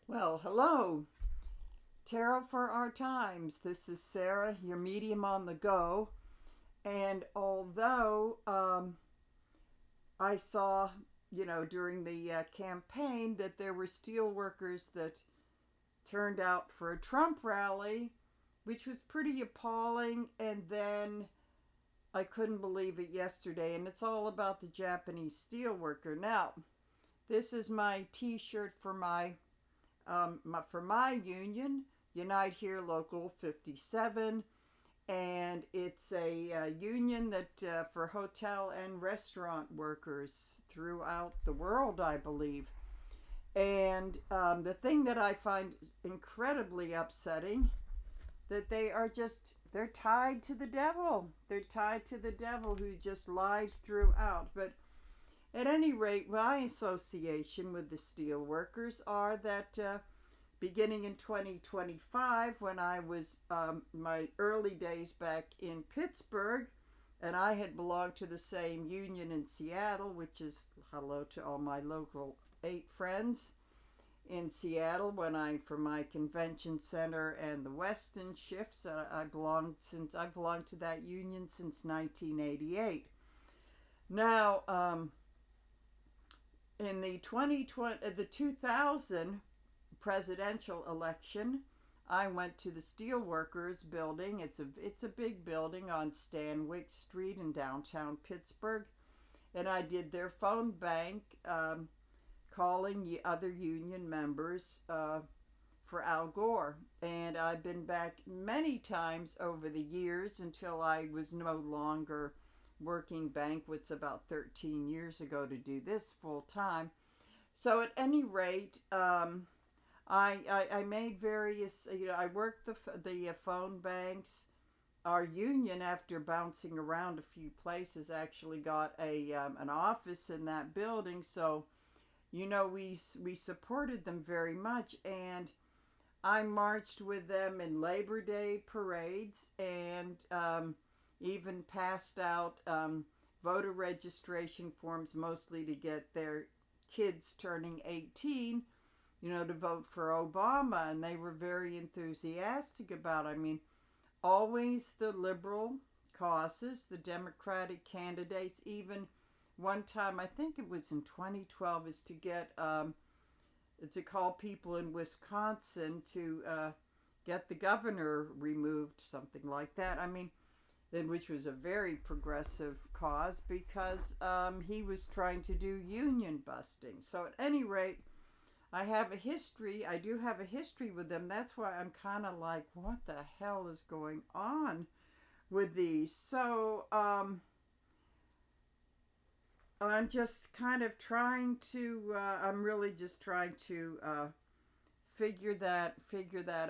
Well, hello. Tarot for our times. This is Sarah, your medium on the go. And although I saw, during the campaign that there were steel workers that turned out for a Trump rally, which was pretty appalling, and then I couldn't believe it yesterday, and it's all about the Japanese steel worker. Now, this is my T-shirt for my union, Unite Here Local 57, and it's a union that for hotel and restaurant workers throughout the world, I believe. And the thing that I find incredibly upsetting that they're tied to the devil. They're tied to the devil who just lied throughout. But at any rate, my association with the steelworkers are that beginning in 2025, when I was my early days back in Pittsburgh, and I had belonged to the same union in Seattle, which is hello to all my local 8 friends in Seattle when for my convention center and the Weston shifts. I belonged to that union since 1988. Now, in the 2000 presidential election, I went to the Steelworkers building. It's a big building on Stanwyck Street in downtown Pittsburgh, and I did their phone bank, calling the other union members for Al Gore. And I've been back many times over the years until I was no longer working banquets about 13 years ago to do this full time. So at any rate, I made various, I worked the phone banks. Our union, after bouncing around a few places, actually got an office in that building. So, we supported them very much, and I marched with them in Labor Day parades, and even passed out voter registration forms, mostly to get their kids turning 18, to vote for Obama, and they were very enthusiastic about it. I mean, always the liberal causes, the Democratic candidates, even one time, I think it was in 2012, is to call people in Wisconsin to get the governor removed, something like that. I mean, which was a very progressive cause because he was trying to do union busting. So at any rate, I do have a history with them. That's why I'm kind of like, what the hell is going on with these? So, I'm just kind of I'm really just trying to figure that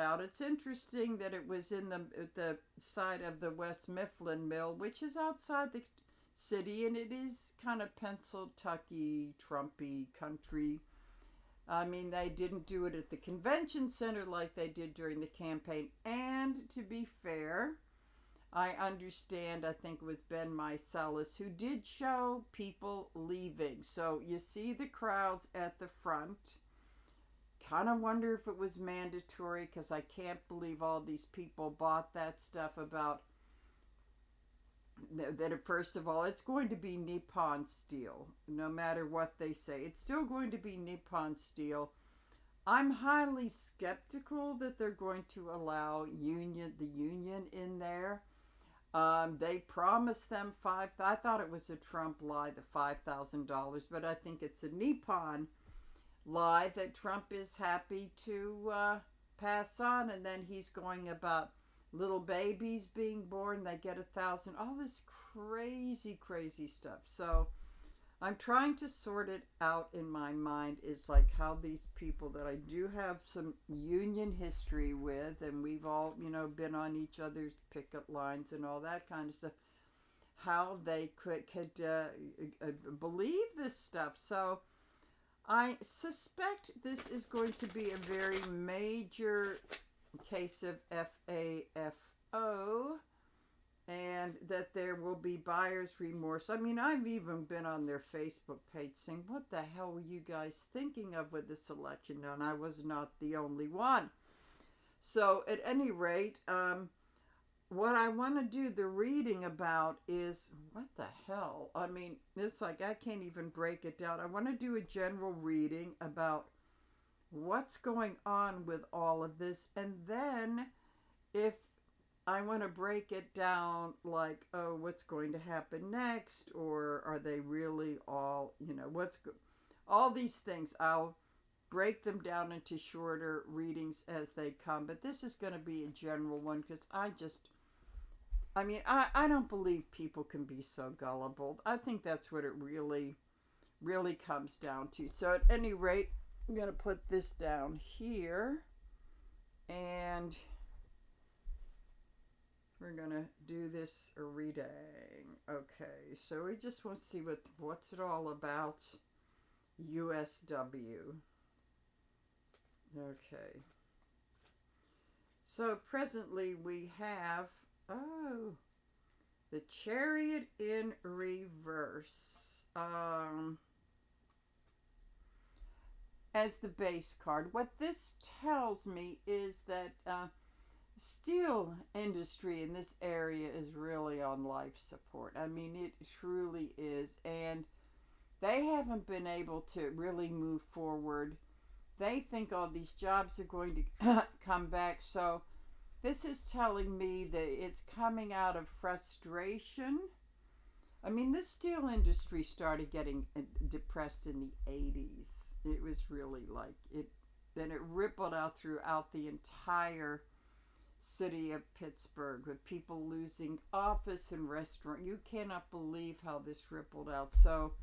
out. It's interesting that it was in the side of the West Mifflin Mill, which is outside the city, and it is kind of Pennsylvania, Trumpy country. I mean, they didn't do it at the convention center like they did during the campaign. And to be fair, I understand, I think it was Ben Meiselas who did show people leaving. So you see the crowds at the front. Kind of wonder if it was mandatory, because I can't believe all these people bought that stuff about that. First of all, it's going to be Nippon steel. No matter what they say, it's still going to be Nippon steel. I'm highly skeptical that they're going to allow the union in there. They promised them I thought it was a Trump lie, the $5,000, but I think it's a Nippon lie that Trump is happy to pass on, and then he's going about little babies being born, they get 1,000, all this crazy, crazy stuff. So I'm trying to sort it out in my mind, is like how these people that I do have some union history with, and we've all, been on each other's picket lines and all that kind of stuff, how they could believe this stuff. So I suspect this is going to be a very major case of FAFO, and that there will be buyer's remorse. I mean, I've even been on their Facebook page saying, what the hell were you guys thinking of with this election? And I was not the only one. So at any rate, what I want to do the reading about is, what the hell? I mean, it's like I can't even break it down. I want to do a general reading about what's going on with all of this. And then if I want to break it down, like, oh, what's going to happen next? Or are they really all, all these things. I'll break them down into shorter readings as they come. But this is going to be a general one because I don't believe people can be so gullible. I think that's what it really, really comes down to. So at any rate, I'm going to put this down here. And we're going to do this reading. Okay, so we just want to see what's it all about. USW. Okay. So presently we have, the Chariot in reverse. As the base card. What this tells me is that steel industry in this area is really on life support. I mean, it truly is. And they haven't been able to really move forward. They think all these jobs are going to come back. So this is telling me that it's coming out of frustration. I mean, the steel industry started getting depressed in the 80s. It was really like it. Then it rippled out throughout the entire city of Pittsburgh with people losing office and restaurant. You cannot believe how this rippled out. So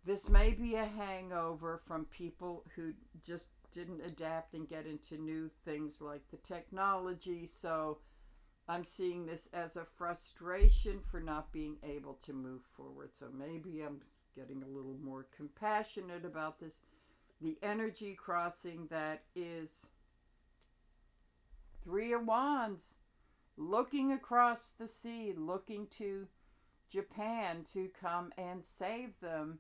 this may be a hangover from people who just didn't adapt and get into new things like the technology. So I'm seeing this as a frustration for not being able to move forward. So maybe I'm getting a little more compassionate about this. The energy crossing that is Three of Wands, looking across the sea, looking to Japan to come and save them.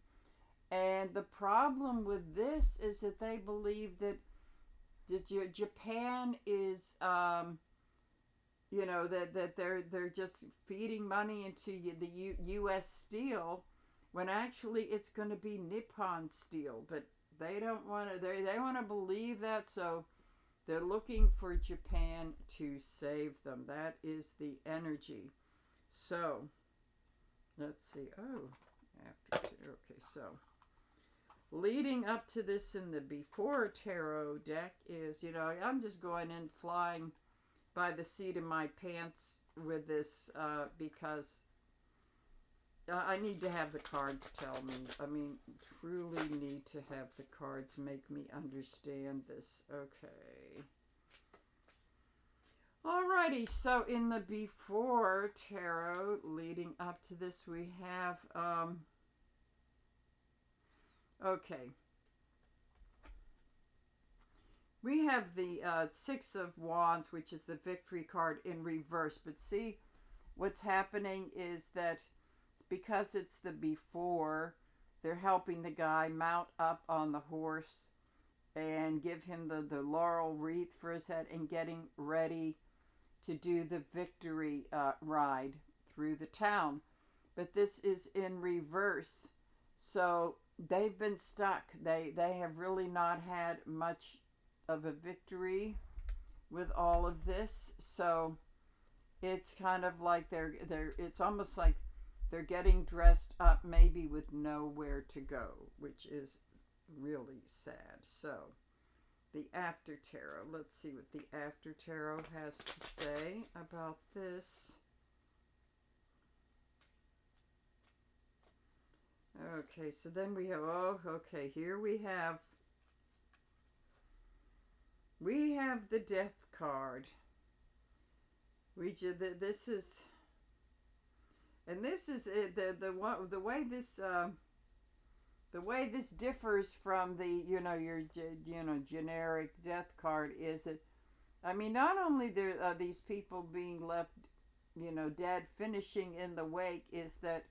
And the problem with this is that they believe that Japan is, that they're just feeding money into the U.S. steel, when actually it's going to be Nippon steel. But they don't want to. They want to believe that, so they're looking for Japan to save them. That is the energy. So let's see. Oh, after two. Okay, so. Leading up to this in the before tarot deck is, I'm just going in flying by the seat of my pants with this because I need to have the cards tell me. I mean, truly need to have the cards make me understand this. Okay. Alrighty, so in the before tarot leading up to this, we have... Okay. We have the Six of Wands, which is the victory card in reverse. But see, what's happening is that because it's the before, they're helping the guy mount up on the horse and give him the laurel wreath for his head and getting ready to do the victory ride through the town. But this is in reverse. So they've been stuck. They have really not had much of a victory with all of this. So it's kind of like it's almost like they're getting dressed up maybe with nowhere to go, which is really sad. So the after tarot. Let's see what the after tarot has to say about this. Okay, so then we have, here we have the death card. This is, and this is the way this differs from the your generic death card is that, I mean, not only are these people being left dead, finishing in the wake, is that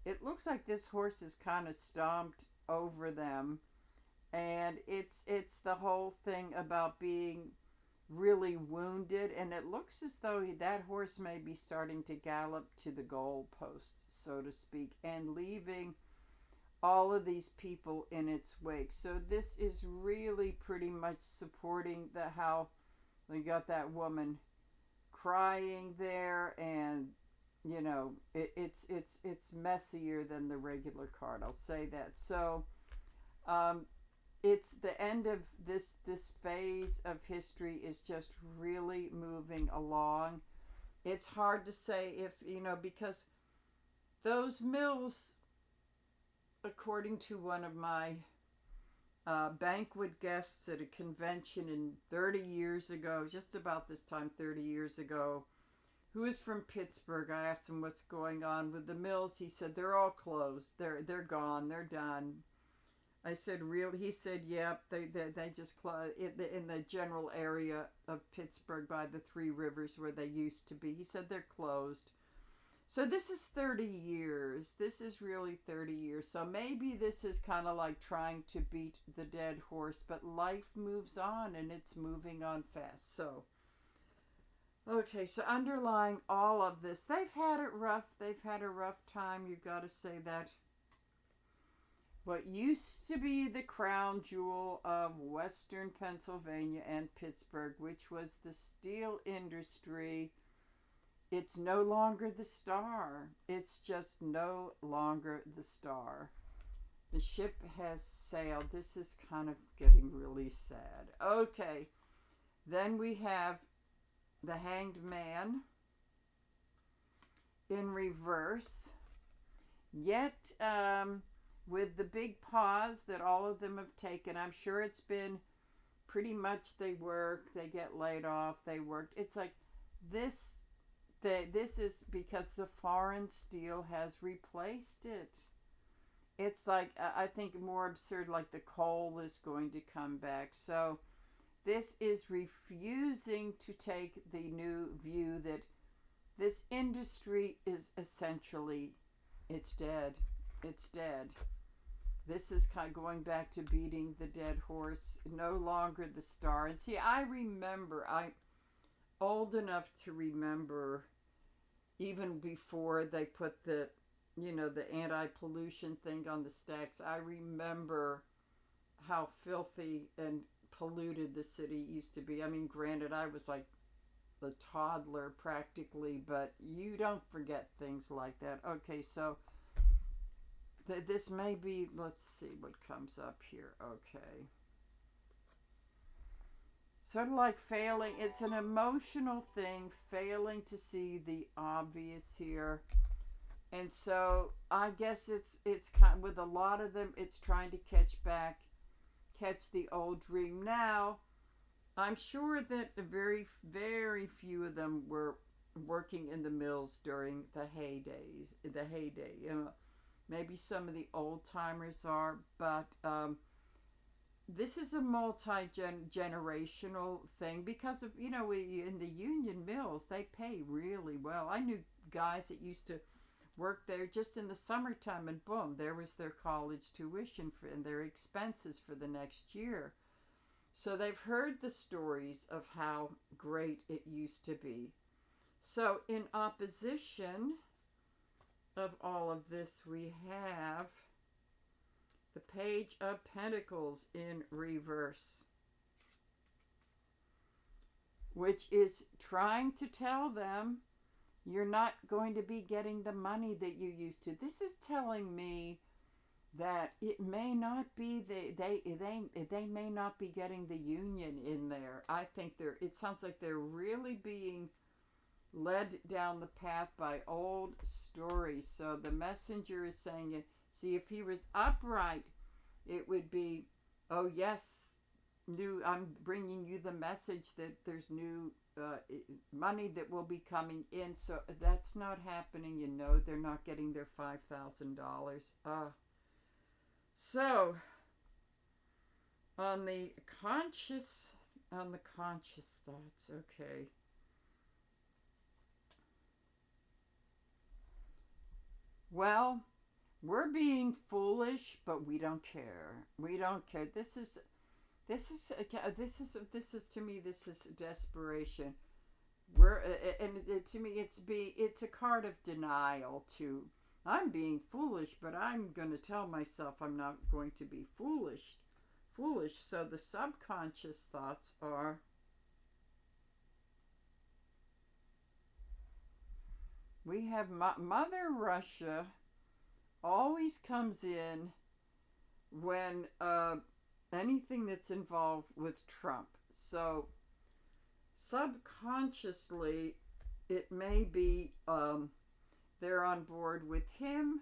it looks like this horse is kind of stomped over them, and it's the whole thing about being really wounded, and it looks as though that horse may be starting to gallop to the goal posts, so to speak, and leaving all of these people in its wake. So this is really pretty much supporting the how you got that woman crying there, and it's messier than the regular card. I'll say that. So um, it's the end of this phase of history is just really moving along. It's hard to say if because those mills, according to one of my banquet guests at a convention in 30 years ago, just about this time 30 years ago, who is from Pittsburgh. I asked him what's going on with the mills. He said they're all closed. They're gone. They're done. I said, really? He said, yep. They just closed in the general area of Pittsburgh by the Three Rivers where they used to be. He said they're closed. So this is 30 years. This is really 30 years. So maybe this is kind of like trying to beat the dead horse, but life moves on, and it's moving on fast. So, okay, so underlying all of this, they've had it rough. They've had a rough time. You've got to say that. What used to be the crown jewel of Western Pennsylvania and Pittsburgh, which was the steel industry, it's no longer the star. It's just no longer the star. The ship has sailed. This is kind of getting really sad. Okay. Then we have the Hanged Man in reverse. Yet, with the big pause that all of them have taken, I'm sure it's been pretty much they work, they get laid off, they work. It's like this is because the foreign steel has replaced it. It's like, I think more absurd, like the coal is going to come back. So this is refusing to take the new view that this industry is essentially, it's dead. It's dead. This is kind of going back to beating the dead horse, no longer the star. And see, I'm old enough to remember even before they put the anti-pollution thing on the stacks. I remember how filthy and polluted the city used to be. I mean, granted, I was like the toddler practically, but you don't forget things like that. Okay, so this may be, let's see what comes up here. Okay. Sort of like failing, it's an emotional thing, failing to see the obvious here. And so I guess it's kind of, with a lot of them, it's trying to catch the old dream. Now, I'm sure that very, very few of them were working in the mills during the heyday. Maybe some of the old timers are, but this is a multi-generational thing because of, in the union mills, they pay really well. I knew guys that used to work there just in the summertime, and boom, there was their college tuition and their expenses for the next year. So they've heard the stories of how great it used to be. So in opposition of all of this, we have the Page of Pentacles in reverse, which is trying to tell them you're not going to be getting the money that you used to. This is telling me that it may not be they may not be getting the union in there. I think it sounds like they're really being led down the path by old stories. So the messenger is saying it. See, if he was upright, it would be, oh yes, I'm bringing you the message that there's new money that will be coming in. So that's not happening. They're not getting their $5,000. So on the conscious thoughts, okay. Well, we're being foolish, but we don't care. We don't care. This is to me, this is desperation. We're and to me it's a card of denial to I'm being foolish, but I'm going to tell myself I'm not going to be foolish. So the subconscious thoughts are, we have Mother Russia always comes in when anything that's involved with Trump. So subconsciously, it may be they're on board with him.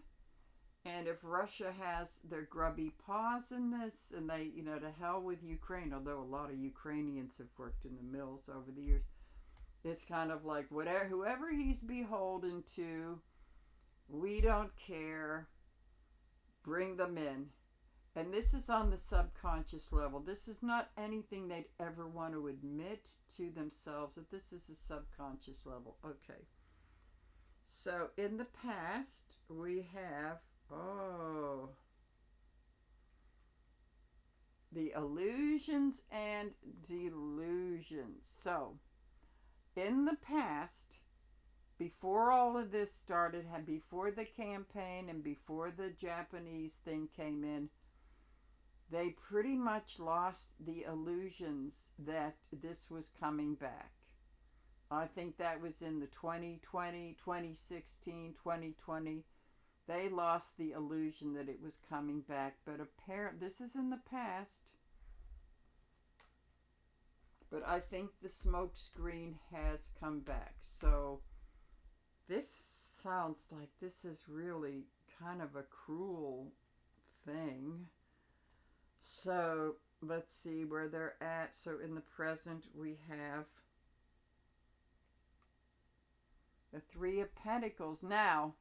And if Russia has their grubby paws in this, and they, to hell with Ukraine, although a lot of Ukrainians have worked in the mills over the years, it's kind of like whatever, whoever he's beholden to, we don't care, bring them in. And this is on the subconscious level. This is not anything they'd ever want to admit to themselves, that this is a subconscious level. Okay. So in the past, we have, the illusions and delusions. So in the past, before all of this started, before the campaign and before the Japanese thing came in, they pretty much lost the illusions that this was coming back. I think that was in the 2020, 2016, 2020. They lost the illusion that it was coming back. But apparently, this is in the past. But I think the smoke screen has come back. So this sounds like this is really kind of a cruel thing. So let's see where they're at. So in the present, we have the Three of Pentacles. Now,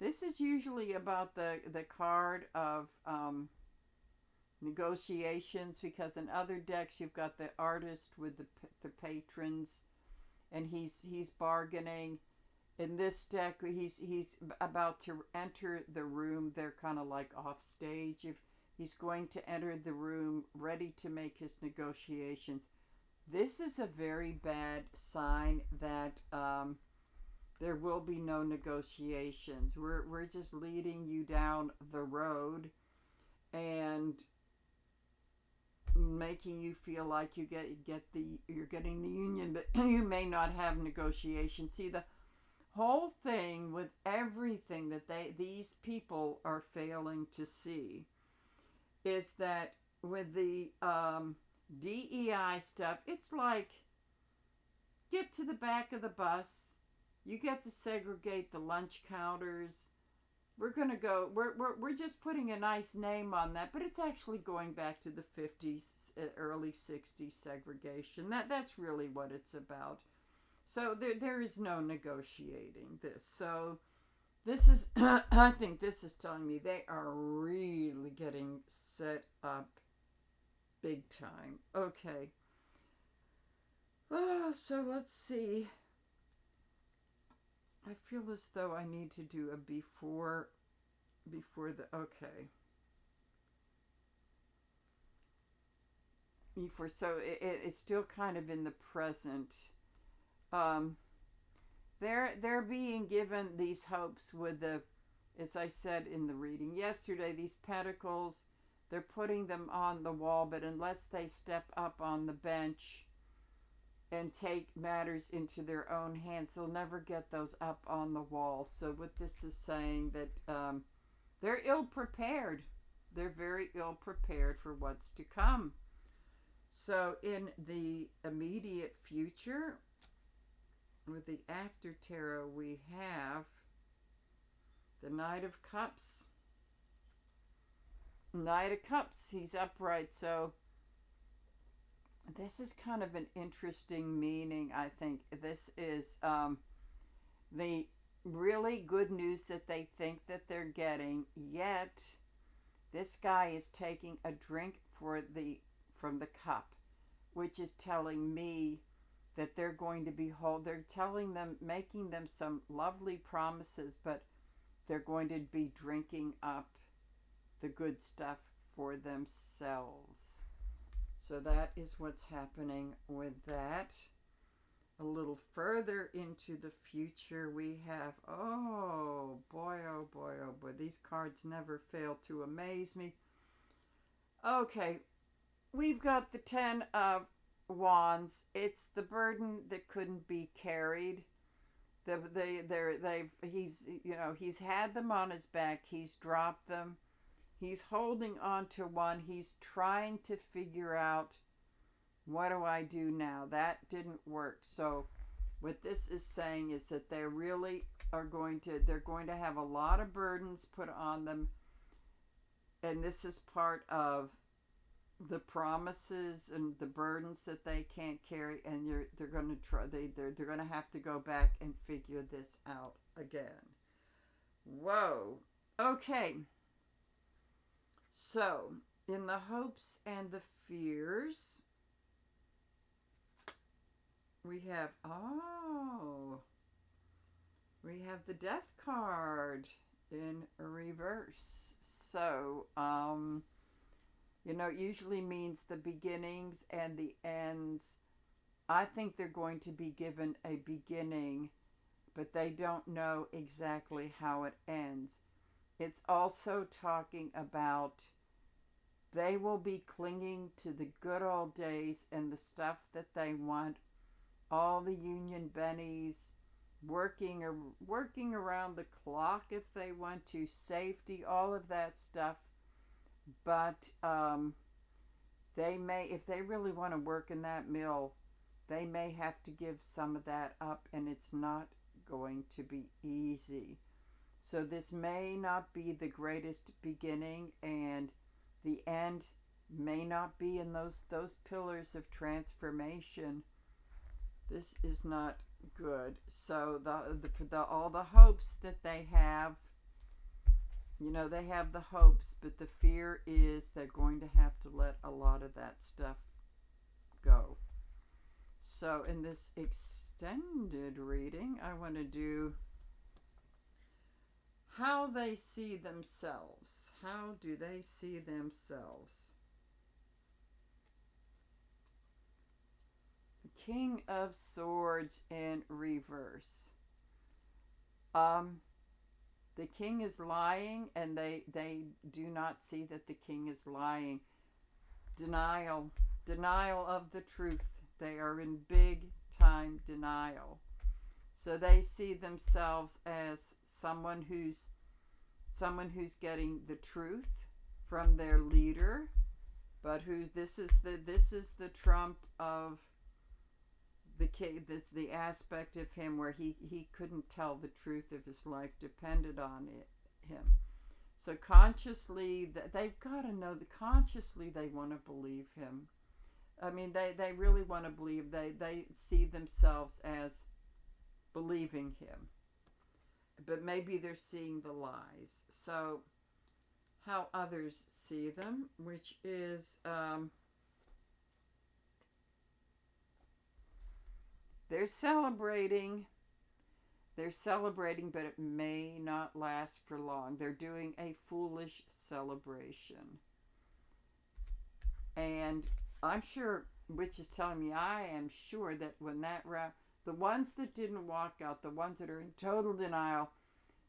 this is usually about the card of negotiations, because in other decks you've got the artist with the patrons, and he's bargaining. In this deck, he's about to enter the room. They're kind of like off stage. If he's going to enter the room, ready to make his negotiations, this is a very bad sign that there will be no negotiations. We're just leading you down the road and making you feel like you're getting the union, but you may not have negotiations. See, the whole thing with everything that these people are failing to see is that with the DEI stuff, it's like, get to the back of the bus. You get to segregate the lunch counters. We're going to go, we're just putting a nice name on that, but it's actually going back to the 50s, early 60s segregation. That's really what it's about. So there is no negotiating this. So this is, I think this is telling me they are really getting set up big time. Okay. So let's see. I feel as though I need to do a before the, okay. So it's still kind of in the present. They're being given these hopes with the, as I said in the reading yesterday, these pentacles, they're putting them on the wall, but unless they step up on the bench and take matters into their own hands, they'll never get those up on the wall. So what this is saying, that they're ill prepared. They're very ill prepared for what's to come. So in the immediate future, with the After Tarot, we have the Knight of Cups. Knight of Cups, he's upright, so this is kind of an interesting meaning, I think. This is the really good news that they think that they're getting, yet this guy is taking a drink from the cup, which is telling me that they're going to be whole. They're telling them, making them some lovely promises, but they're going to be drinking up the good stuff for themselves. So that is what's happening with that. A little further into the future, we have, oh boy, oh boy, oh boy, these cards never fail to amaze me. Okay, we've got the 10 of Wands. It's the burden that couldn't be carried. He's had them on his back. He's dropped them. He's holding on to one. He's trying to figure out, what do I do now? That didn't work. So what this is saying is that they really are going to have a lot of burdens put on them. And this is part of the promises and the burdens that they can't carry, and they're going to try. They're going to have to go back and figure this out again. Whoa. Okay. So, in the hopes and the fears, we have the Death card in reverse. So, it usually means the beginnings and the ends. I think they're going to be given a beginning, but they don't know exactly how it ends. It's also talking about they will be clinging to the good old days and the stuff that they want. All the union bennies, working around the clock if they want to, safety, all of that stuff. But they may, if they really want to work in that mill, they may have to give some of that up, and it's not going to be easy. So this may not be the greatest beginning, and the end may not be in those pillars of transformation. This is not good. So all the hopes that they have, they have the hopes, but the fear is they're going to have to let a lot of that stuff go. So in this extended reading, I want to do how they see themselves. How do they see themselves? The King of Swords in reverse. The king is lying, and they do not see that the king is lying. Denial of the truth. They are in big time denial. So they see themselves as someone who's getting the truth from their leader, but this is the trump of the aspect of him where he couldn't tell the truth if his life depended on him. So consciously, they've got to know that consciously they want to believe him. I mean, they really want to believe. They see themselves as believing him. But maybe they're seeing the lies. So how others see them, which is... They're celebrating, but it may not last for long. They're doing a foolish celebration. And I'm sure, which is telling me, I am sure that when that the ones that didn't walk out, the ones that are in total denial,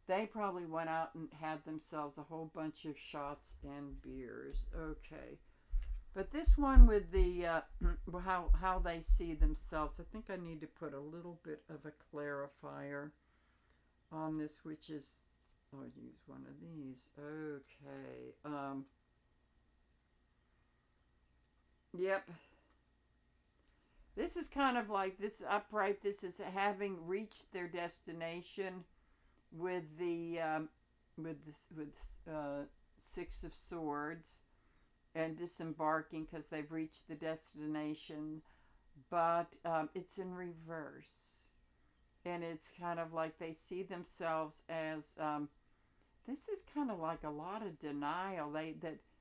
they probably went out and had themselves a whole bunch of shots and beers. Okay. But this one with the how they see themselves, I think I need to put a little bit of a clarifier on this, which is, I'll use one of these. Okay. Yep. This is kind of like this upright. This is having reached their destination with the Six of Swords. And disembarking because they've reached the destination, but it's in reverse, and it's kind of like they see themselves as this is kind of like a lot of denial.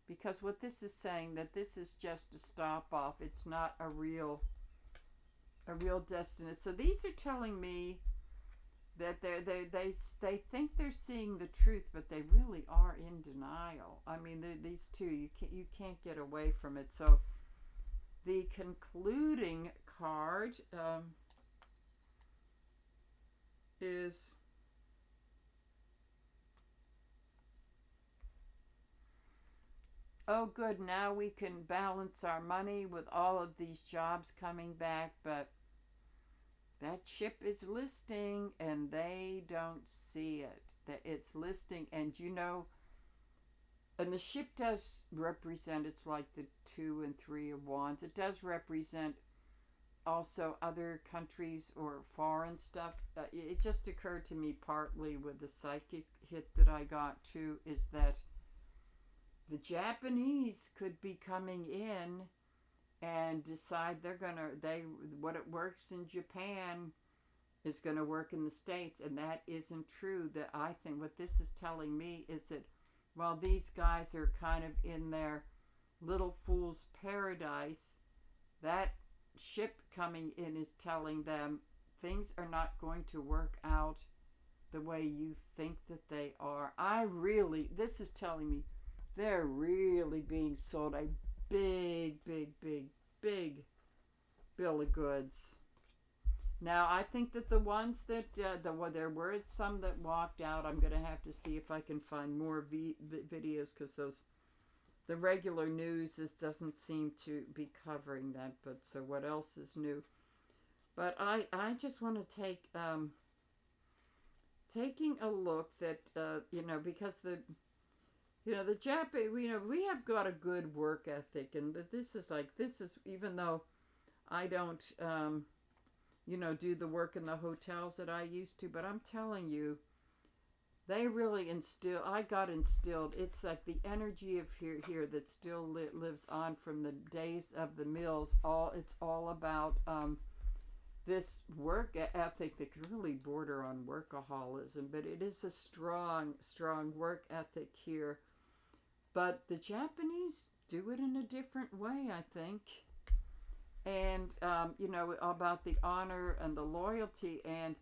Because what this is saying, that this is just a stop off. It's not a real destination. So these are telling me that they think they're seeing the truth, but they really are in denial. I mean, these two, you can't get away from it. So the concluding card is, oh good, now we can balance our money with all of these jobs coming back, but that ship is listing and they don't see it. That it's listing, and and the ship does represent, it's like the 2 and 3 of wands. It does represent also other countries or foreign stuff. It just occurred to me partly with the psychic hit that I got too, is that the Japanese could be coming in and decide what it works in Japan is going to work in the States, and that isn't true. That I think what this is telling me is that while these guys are kind of in their little fool's paradise, that ship coming in is telling them things are not going to work out the way you think that they are. This is telling me they're really being sold a big bill of goods. Now, I think that the ones that, there were some that walked out. I'm going to have to see if I can find more videos, because the regular news doesn't seem to be covering that. But so what else is new? But I just want to taking a look that, because the Japanese, we have got a good work ethic, and that this is, even though I don't, do the work in the hotels that I used to, but I'm telling you, they really I got instilled. It's like the energy of here that still lives on from the days of the mills. It's all about this work ethic that could really border on workaholism, but it is a strong work ethic here. But the Japanese do it in a different way, I think. And, about the honor and the loyalty. And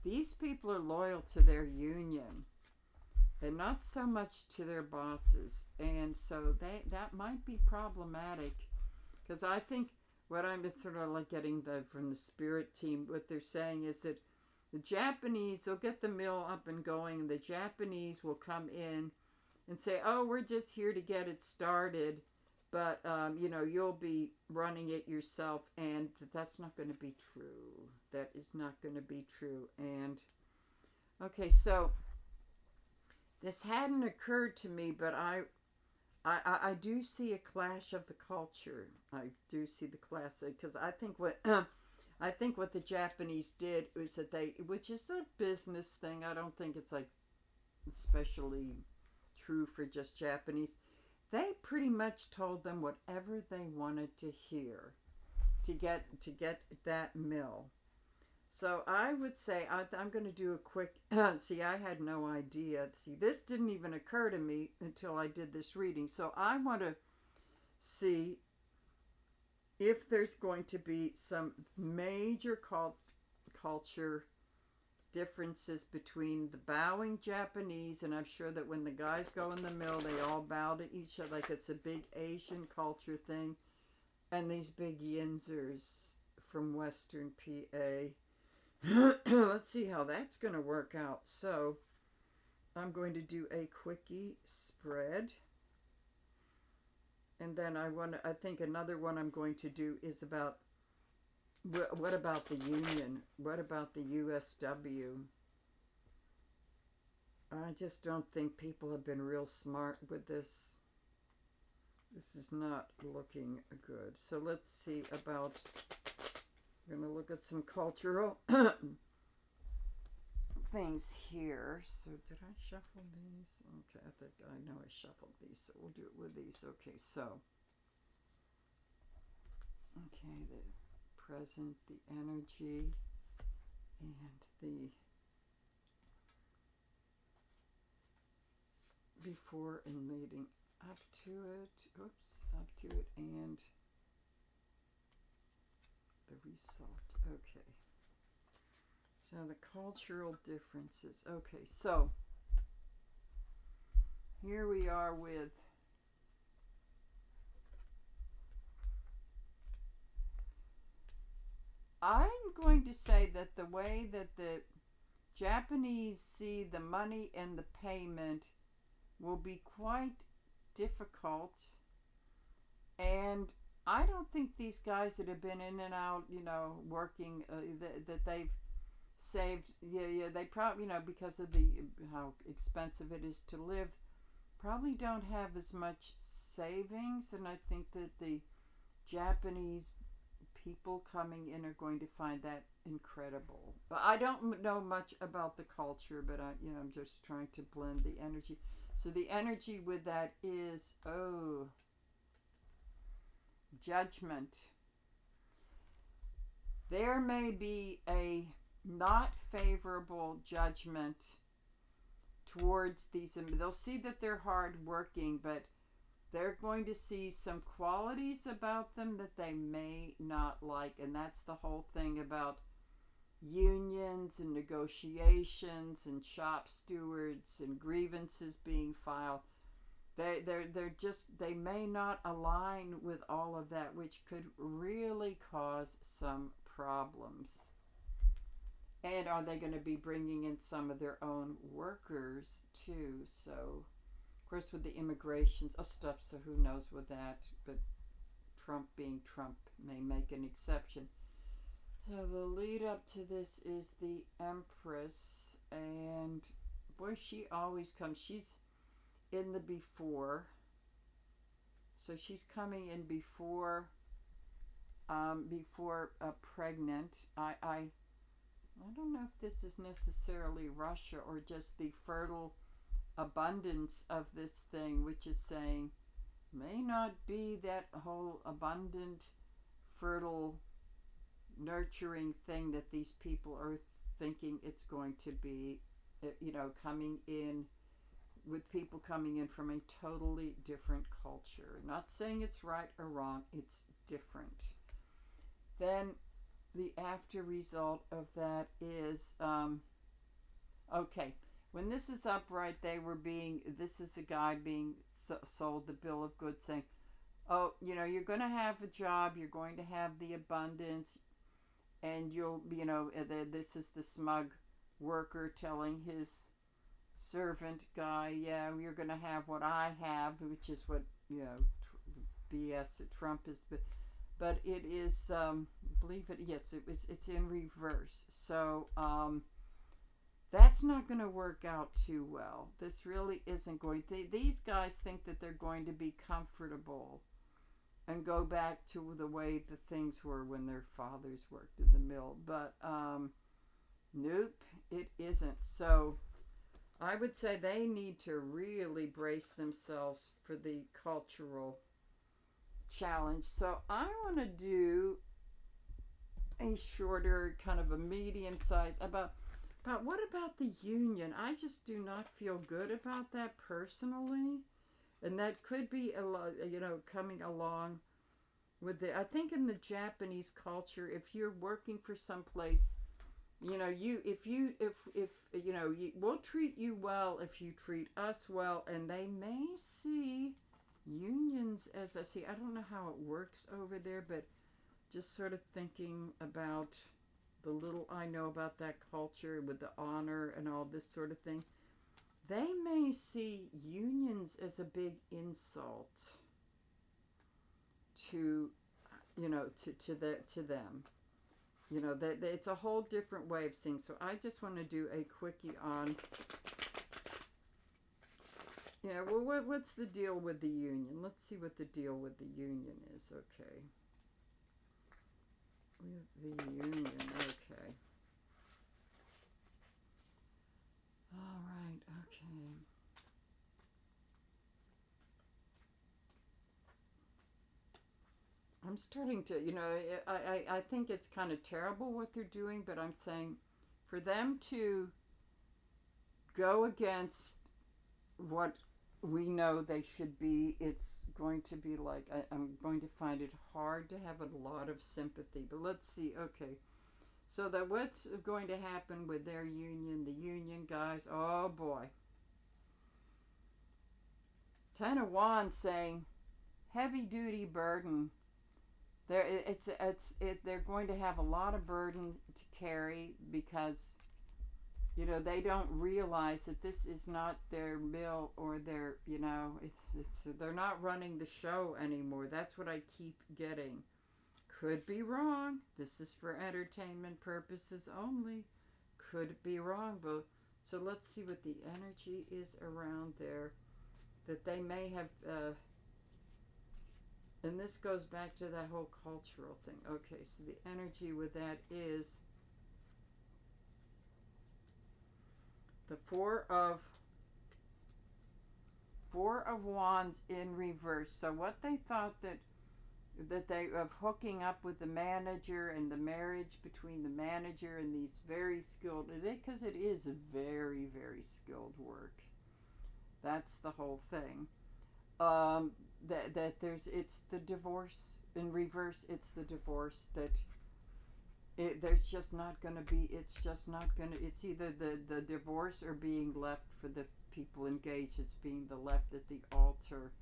these people are loyal to their union and not so much to their bosses. And so that might be problematic. Because I think what I'm sort of like getting from the spirit team, what they're saying is that the Japanese, they'll get the mill up and going, and the Japanese will come in and say, oh, we're just here to get it started, but, you'll be running it yourself, and that's not going to be true. That is not going to be true. And, okay, so this hadn't occurred to me, but I do see a clash of the culture. I do see the clash, because I think what the Japanese did was that which is a business thing. I don't think it's like especially true for just Japanese. They pretty much told them whatever they wanted to hear to get that mill. So I would say I'm going to do a quick. See, I had no idea. See, this didn't even occur to me until I did this reading. So I want to see if there's going to be some major culture differences between the bowing Japanese, and I'm sure that when the guys go in the mill, they all bow to each other like it's a big Asian culture thing, and these big yinzers from Western PA. Let's see how that's going to work out. So I'm going to do a quickie spread, and then I think another one I'm going to do is about what about the union? What about the USW? I just don't think people have been real smart with this. This is not looking good. So let's see about, we're going to look at some cultural things here. So did I shuffle these? Okay, I think I know I shuffled these, so we'll do it with these. Okay, so. Okay, the present, the energy, and the before and leading up to it. Oops, up to it, and the result. Okay. So the cultural differences. Okay, so here we are with I'm going to say that the way that the Japanese see the money and the payment will be quite difficult. And I don't think these guys that have been in and out, working, that they've saved, they probably, because of the how expensive it is to live, probably don't have as much savings. And I think that the Japanese people coming in are going to find that incredible. But I don't know much about the culture, but I'm just trying to blend the energy. So the energy with that is judgment. There may be a not favorable judgment towards these. They'll see that they're hard working, but they're going to see some qualities about them that they may not like. And that's the whole thing about unions and negotiations and shop stewards and grievances being filed. They may not align with all of that, which could really cause some problems. And are they going to be bringing in some of their own workers too? So, of course, with the immigrations stuff, so who knows with that? But Trump being Trump may make an exception. So the lead up to this is the Empress, and boy, she always comes. She's in the before, so she's coming in before pregnant. I don't know if this is necessarily Russia or just the fertile abundance of this thing, which is saying may not be that whole abundant, fertile, nurturing thing that these people are thinking it's going to be, coming in with people coming in from a totally different culture. Not saying it's right or wrong, it's different. Then the after result of that is, when this is upright, this is a guy being sold the bill of goods saying, you're going to have a job, you're going to have the abundance, and you'll, this is the smug worker telling his servant guy, you're going to have what I have, which is what, BS that Trump is, but it is, it's in reverse. So, that's not going to work out too well. This really isn't going to, these guys think that they're going to be comfortable and go back to the way the things were when their fathers worked in the mill. But, nope, it isn't. So, I would say they need to really brace themselves for the cultural challenge. So I want to do a shorter, kind of a medium size, about what about the union? I just do not feel good about that personally. And that could be a lot, coming along with I think in the Japanese culture, if you're working for some place, we'll treat you well if you treat us well, and they may see unions as I don't know how it works over there, but just sort of thinking about the little I know about that culture with the honor and all this sort of thing, they may see unions as a big insult to them. That it's a whole different way of seeing. So I just want to do a quickie on, what's the deal with the union? Let's see what the deal with the union is. Okay. With the union, okay. All right, okay. I'm starting to, I think it's kind of terrible what they're doing, but I'm saying for them to go against what we know they should be, it's going to be like, I'm going to find it hard to have a lot of sympathy. But let's see, okay. So that what's going to happen with their union, the union guys, oh boy. Ten of Wands saying heavy duty burden. They're going to have a lot of burden to carry because they don't realize that this is not their mill or their it's they're not running the show anymore. That's what I keep getting. Could be wrong. This is for entertainment purposes only. Could be wrong, but so let's see what the energy is around there that they may have and this goes back to that whole cultural thing. Okay, so the energy with that is the Four of Wands in reverse. So what they thought that they of hooking up with the manager and the marriage between the manager and these very skilled, because it is a very, very skilled work. That's the whole thing. That it's the divorce in reverse. It's the divorce that there's just not going to be. It's just not going to. It's either the divorce or being left for the people engaged. It's being the left at the altar.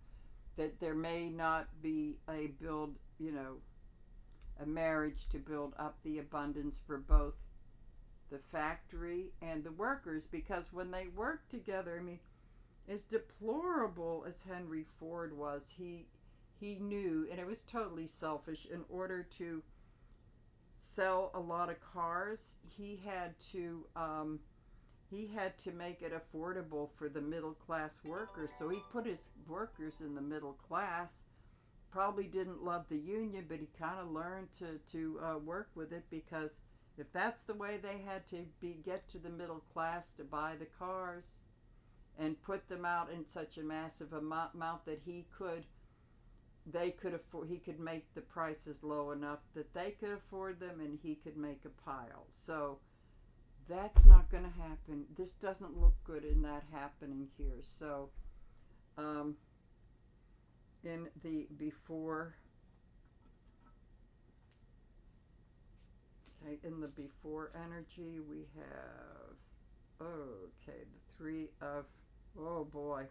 That there may not be a marriage to build up the abundance for both the factory and the workers, because when they work together, I mean, as deplorable as Henry Ford was, he knew, and it was totally selfish, in order to sell a lot of cars, he had to make it affordable for the middle class workers. So he put his workers in the middle class. Probably didn't love the union, but he kind of learned to work with it, because if that's the way they had to get to the middle class to buy the cars and put them out in such a massive amount that he could make the prices low enough that they could afford them and he could make a pile. So that's not going to happen. This doesn't look good in that happening here. So in the before energy, we have the Three of, oh boy.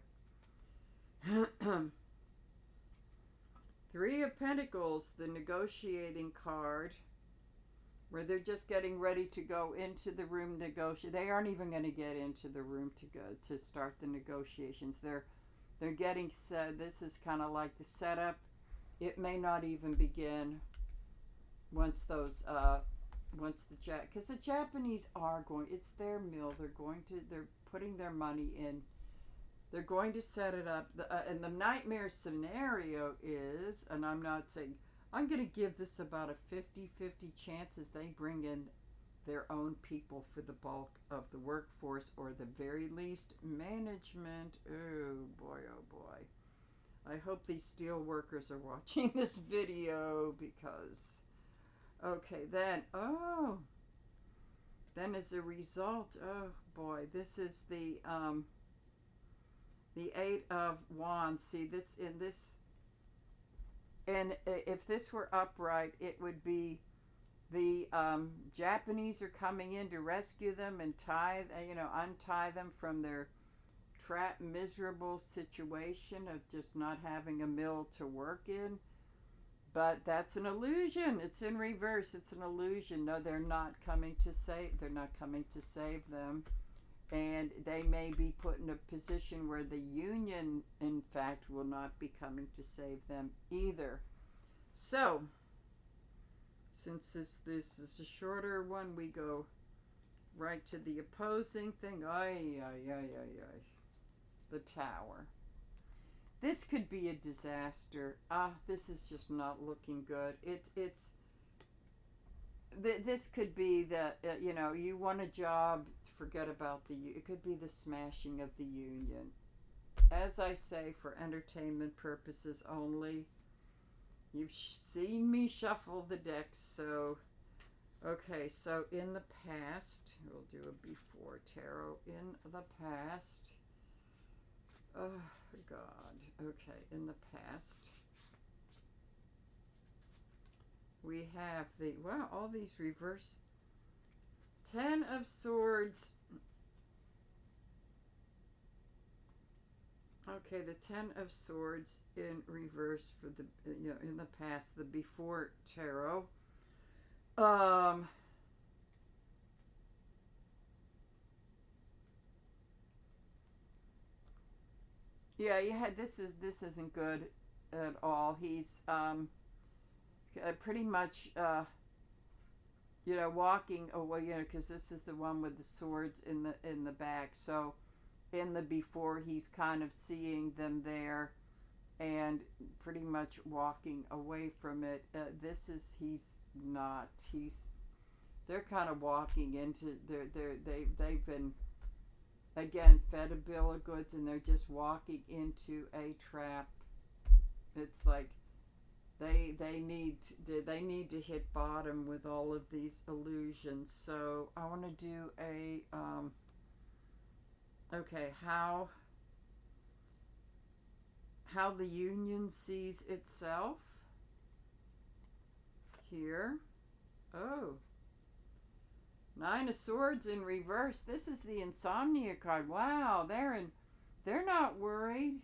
Three of Pentacles, the negotiating card, where they're just getting ready to go into the room negotiate. They aren't even going to get into the room to start the negotiations. They're getting set. This is kind of like the setup. It may not even begin once because the Japanese are going. It's their mill. They're putting their money in. They're going to set it up. And the nightmare scenario is, and I'm not saying, I'm going to give this about a 50-50 chance as they bring in their own people for the bulk of the workforce, or the very least management. Oh boy, oh boy. I hope these steelworkers are watching this video, because okay, then as a result, oh boy, this is the Eight of Wands. See this in this, and if this were upright, it would be the Japanese are coming in to rescue them and untie them from their trapped, miserable situation of just not having a mill to work in. But that's an illusion. It's in reverse. It's an illusion. No, they're not coming to save them. And they may be put in a position where the union, in fact, will not be coming to save them either. So, since this is a shorter one, we go right to the opposing thing. The Tower. This could be a disaster. This is just not looking good. This could be you want a job, forget about it could be the smashing of the union. As I say, for entertainment purposes only. You've seen me shuffle the decks, so okay, so in the past, we'll do a before tarot. In the past, oh God, okay, in the past, we have all these reverse. Ten of Swords. Okay, the Ten of Swords in reverse for the, in the past, the before tarot. Um, yeah, this isn't good at all. He's pretty much walking away, because this is the one with the swords in the back. So in the before, he's kind of seeing them there and pretty much walking away from it. He's not. They're kind of walking into they've been, again, fed a bill of goods, and they're just walking into a trap. It's like they need to hit bottom with all of these illusions. So I want to do a okay, how the union sees itself here. Oh, Nine of Swords in reverse. This is the Insomnia card. Wow, they're not worried.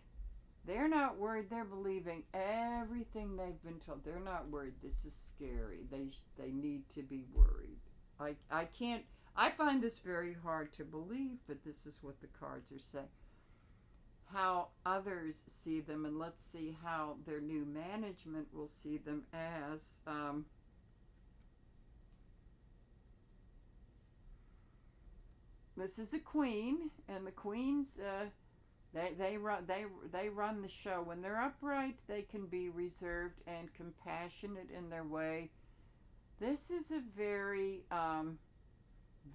They're not worried. They're believing everything they've been told. They're not worried. This is scary. They need to be worried. I can't. I find this very hard to believe, but this is what the cards are saying. How others see them, and let's see how their new management will see them as. This is a queen, and the queens, they run the show. When they're upright, they can be reserved and compassionate in their way. This is a very,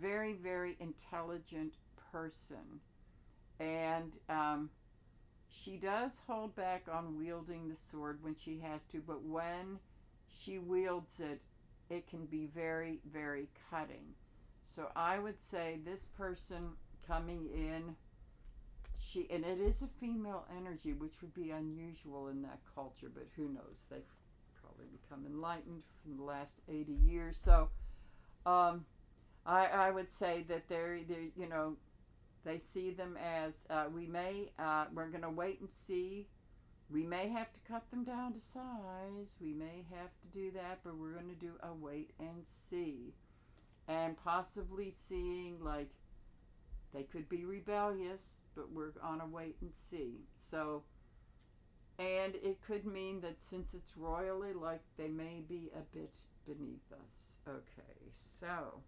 very, very intelligent person, and she does hold back on wielding the sword when she has to, but when she wields it, it can be very, very cutting. So I would say this person coming in, and it is a female energy, which would be unusual in that culture, but who knows? They've probably become enlightened from the last 80 years. So I would say that they see them as, we're going to wait and see. We may have to cut them down to size. We may have to do that, but we're going to do a wait and see. And possibly seeing, like, they could be rebellious, but we're on a wait and see. So, and it could mean that since it's royally, like, they may be a bit beneath us. Okay, so,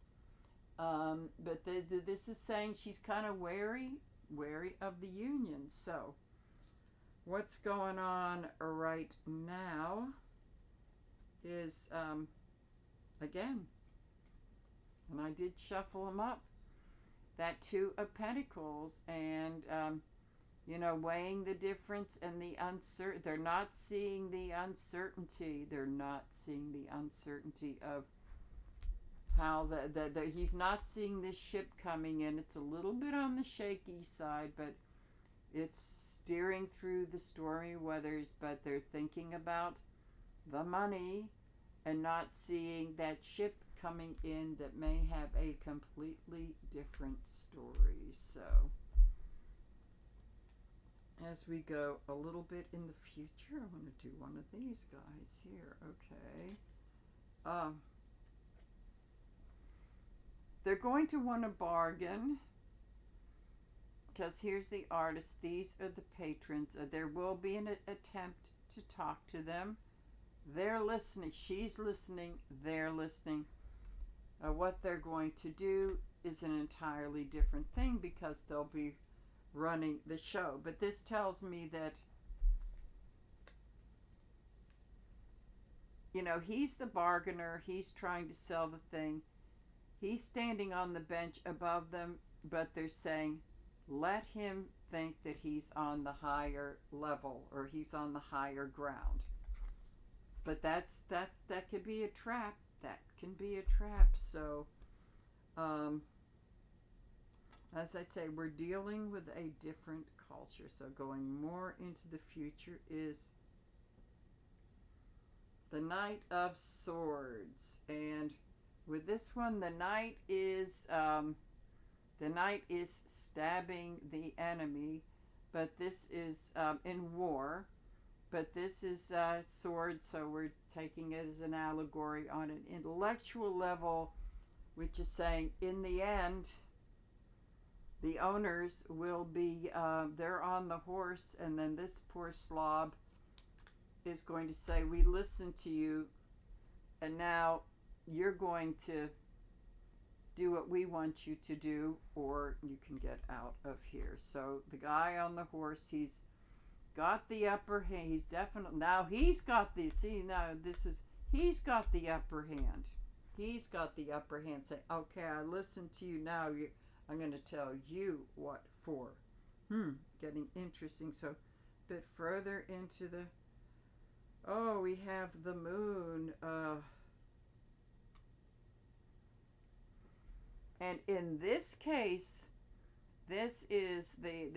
but this is saying she's kind of wary of the union. So, what's going on right now is, again, and I did shuffle them up, that Two of Pentacles, and weighing the difference and the uncertain. They're not seeing the uncertainty. They're not seeing the uncertainty of how he's not seeing this ship coming in. It's a little bit on the shaky side, but it's steering through the stormy weathers. But they're thinking about the money and not seeing that ship coming in that may have a completely different story. So as we go a little bit in the future, I want to do one of these guys here. Okay. They're going to want to bargain, because here's the artist. These are the patrons. There will be an attempt to talk to them. They're listening. She's listening. They're listening. What they're going to do is an entirely different thing, because they'll be running the show. But this tells me that, he's the bargainer. He's trying to sell the thing. He's standing on the bench above them, but they're saying, let him think that he's on the higher level, or he's on the higher ground. But that could be a trap. That can be a trap. So, as I say, we're dealing with a different culture. So going more into the future is the Knight of Swords. And With this one, the knight is stabbing the enemy, but this is in war. But this is sword, so we're taking it as an allegory on an intellectual level, which is saying in the end, the owners will be, they're on the horse, and then this poor slob is going to say, we listened to you, and now you're going to do what we want you to do, or you can get out of here. So the guy on the horse, he's got the upper hand. He's definitely, now he's got the, see, now this is, he's got the upper hand. He's got the upper hand. Say, okay, I listened to you, now I'm going to tell you what for. Getting interesting. So a bit further into the, oh, we have the moon. And in this case, this is the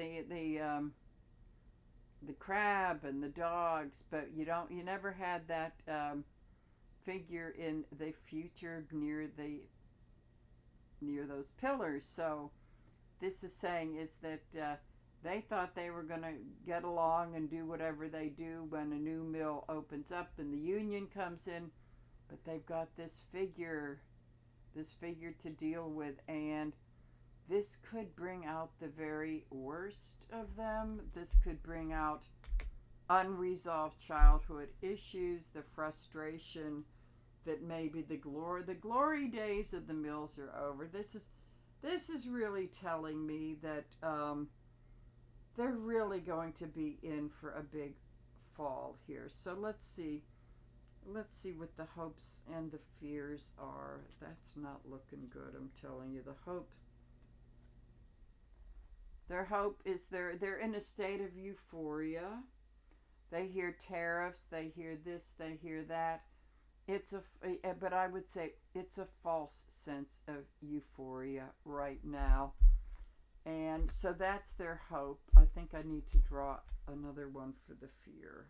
crab and the dogs, but you never had that figure in the future near those pillars. So this is saying is that they thought they were going to get along and do whatever they do when a new mill opens up and the union comes in, but they've got this figure to deal with, and this could bring out the very worst of them. This could bring out unresolved childhood issues, the frustration that maybe the glory days of the mills are over. This is really telling me that they're really going to be in for a big fall here. So let's see what the hopes and the fears are. That's not looking good, I'm telling you. Their hope is they're in a state of euphoria. They hear tariffs, they hear this, they hear that. But I would say it's a false sense of euphoria right now. And so that's their hope. I think I need to draw another one for the fear.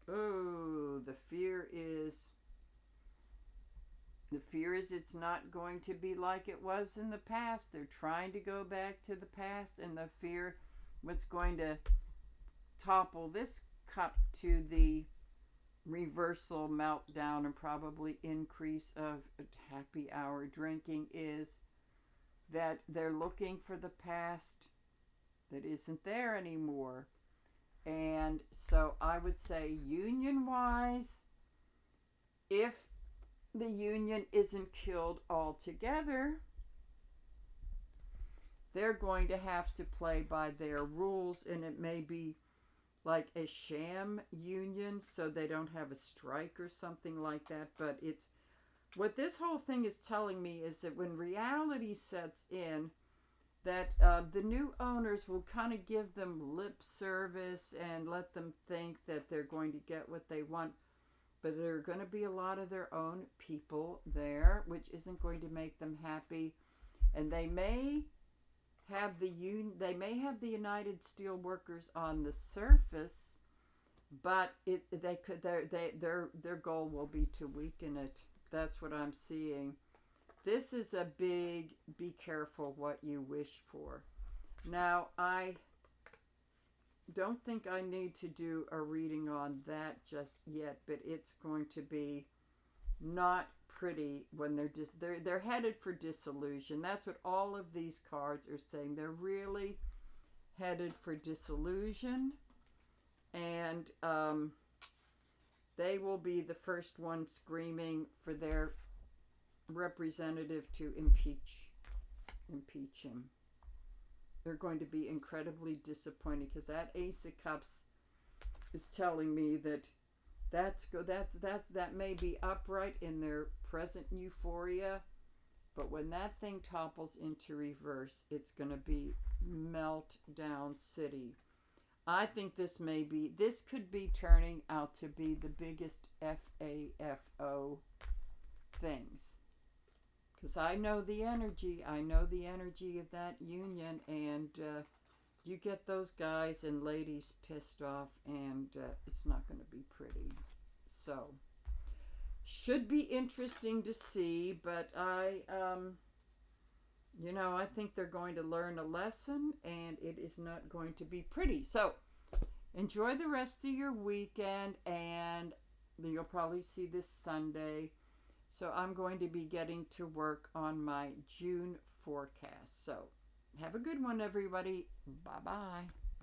Oh, the fear is it's not going to be like it was in the past. They're trying to go back to the past, and the fear what's going to topple this cup to the reversal, meltdown, and probably increase of happy hour drinking is that they're looking for the past that isn't there anymore. And so I would say union-wise, if the union isn't killed altogether, they're going to have to play by their rules, and it may be like a sham union so they don't have a strike or something like that. But it's what this whole thing is telling me is that when reality sets in, that the new owners will kind of give them lip service and let them think that they're going to get what they want, but there are going to be a lot of their own people there, which isn't going to make them happy. And they may have the United Steelworkers on the surface, but their goal will be to weaken it. That's what I'm seeing. This is a big, be careful what you wish for. Now, I don't think I need to do a reading on that just yet, but it's going to be not pretty when they're headed for disillusion. That's what all of these cards are saying. They're really headed for disillusion, and they will be the first one screaming for their representative to impeach him. They're going to be incredibly disappointed because that Ace of Cups is telling me that that may be upright in their present euphoria, but when that thing topples into reverse, it's going to be meltdown city. I think this could be turning out to be the biggest FAFO things. Because I know the energy of that union, and you get those guys and ladies pissed off, and it's not going to be pretty. So, Should be interesting to see, but I think they're going to learn a lesson and it is not going to be pretty. So enjoy the rest of your weekend, and you'll probably see this Sunday. So I'm going to be getting to work on my June forecast. So have a good one, everybody. Bye bye.